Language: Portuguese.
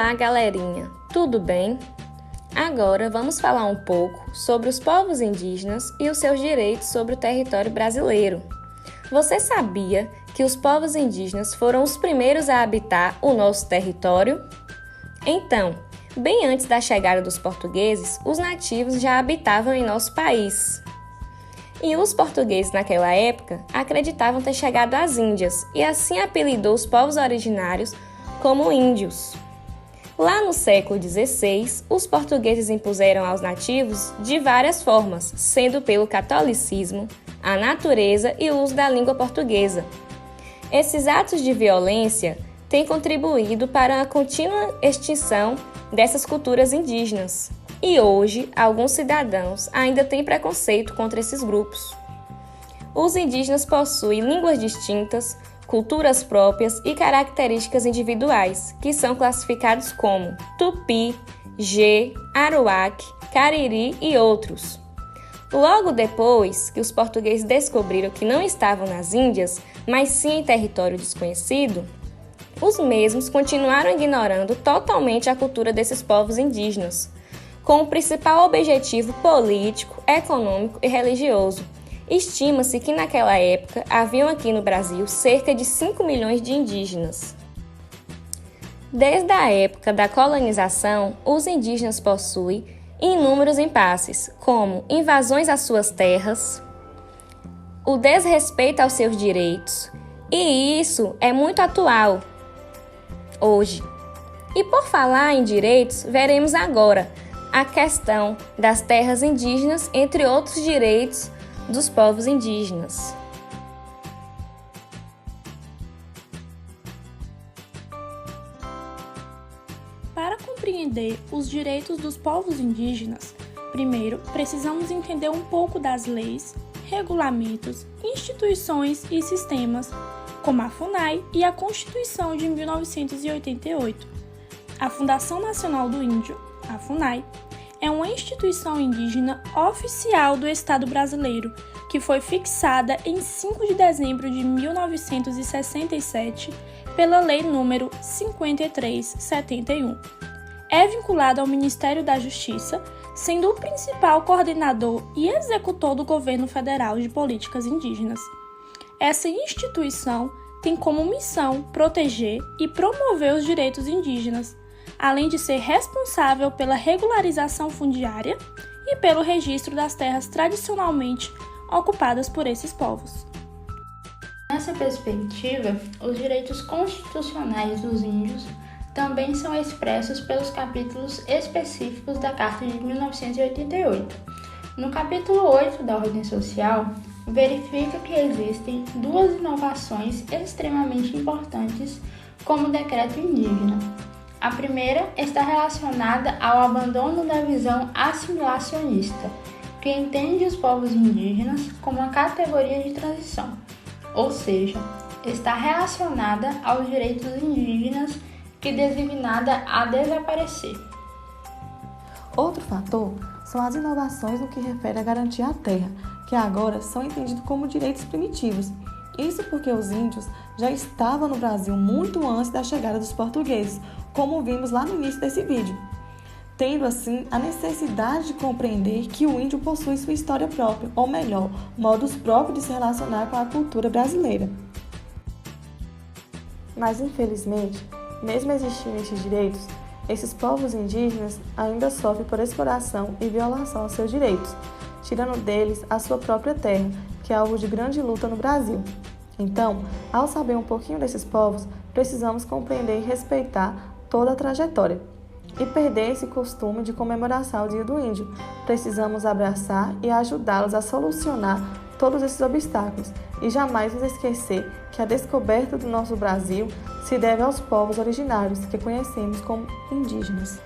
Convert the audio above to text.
Olá, galerinha! Tudo bem? Agora vamos falar um pouco sobre os povos indígenas e os seus direitos sobre o território brasileiro. Você sabia que os povos indígenas foram os primeiros a habitar o nosso território? Então, bem antes da chegada dos portugueses, os nativos já habitavam em nosso país. E os portugueses naquela época acreditavam ter chegado às Índias e assim apelidou os povos originários como índios. Lá no século XVI, os portugueses impuseram aos nativos de várias formas, sendo pelo catolicismo, a natureza e o uso da língua portuguesa. Esses atos de violência têm contribuído para a contínua extinção dessas culturas indígenas. E hoje, alguns cidadãos ainda têm preconceito contra esses grupos. Os indígenas possuem línguas distintas, culturas próprias e características individuais, que são classificados como Tupi, Gê, Aruac, Cariri e outros. Logo depois que os portugueses descobriram que não estavam nas Índias, mas sim em território desconhecido, os mesmos continuaram ignorando totalmente a cultura desses povos indígenas, com o principal objetivo político, econômico e religioso. Estima-se que naquela época haviam aqui no Brasil cerca de 5 milhões de indígenas. Desde a época da colonização, os indígenas possuem inúmeros impasses, como invasões às suas terras, o desrespeito aos seus direitos, e isso é muito atual hoje. E por falar em direitos, veremos agora a questão das terras indígenas, entre outros direitos dos povos indígenas. Para compreender os direitos dos povos indígenas, primeiro precisamos entender um pouco das leis, regulamentos, instituições e sistemas, como a FUNAI e a Constituição de 1988. A Fundação Nacional do Índio, a FUNAI, é uma instituição indígena oficial do Estado brasileiro, que foi fixada em 5 de dezembro de 1967 pela Lei nº 5371. É vinculada ao Ministério da Justiça, sendo o principal coordenador e executor do governo federal de políticas indígenas. Essa instituição tem como missão proteger e promover os direitos indígenas, além de ser responsável pela regularização fundiária e pelo registro das terras tradicionalmente ocupadas por esses povos. Nessa perspectiva, os direitos constitucionais dos índios também são expressos pelos capítulos específicos da Carta de 1988. No capítulo 8 da Ordem Social, verifica que existem duas inovações extremamente importantes como o decreto indígena. A primeira está relacionada ao abandono da visão assimilacionista, que entende os povos indígenas como uma categoria de transição, ou seja, está relacionada aos direitos indígenas que designada a desaparecer. Outro fator são as inovações no que refere à garantia à terra, que agora são entendidos como direitos primitivos. Isso porque os índios já estavam no Brasil muito antes da chegada dos portugueses, como vimos lá no início desse vídeo, tendo assim a necessidade de compreender que o índio possui sua história própria, ou melhor, modos próprios de se relacionar com a cultura brasileira. Mas infelizmente, mesmo existindo estes direitos, esses povos indígenas ainda sofrem por exploração e violação aos seus direitos, tirando deles a sua própria terra, que é alvo de grande luta no Brasil. Então, ao saber um pouquinho desses povos, precisamos compreender e respeitar toda a trajetória e perder esse costume de comemoração ao Dia do Índio. Precisamos abraçar e ajudá-los a solucionar todos esses obstáculos e jamais nos esquecer que a descoberta do nosso Brasil se deve aos povos originários que conhecemos como indígenas.